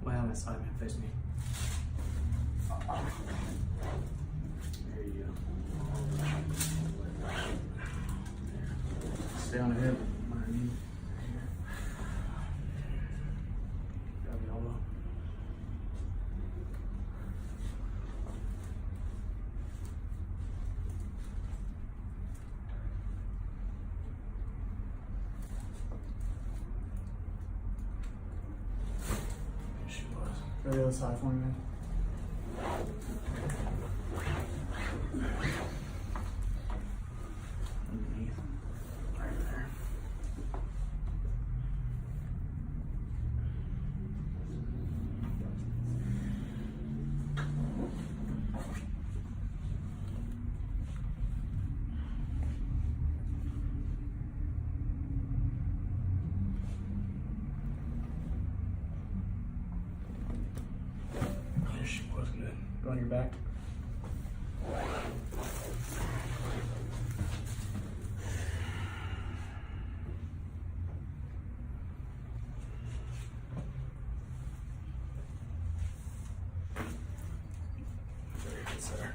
Lay on that side, man. Face me. There you go. Stay on the hip. Underneath. Grab the elbow. There she was. Go to the other side for me, man. Underneath. Right there. There she was. Good. Go on your back. Very good, sir.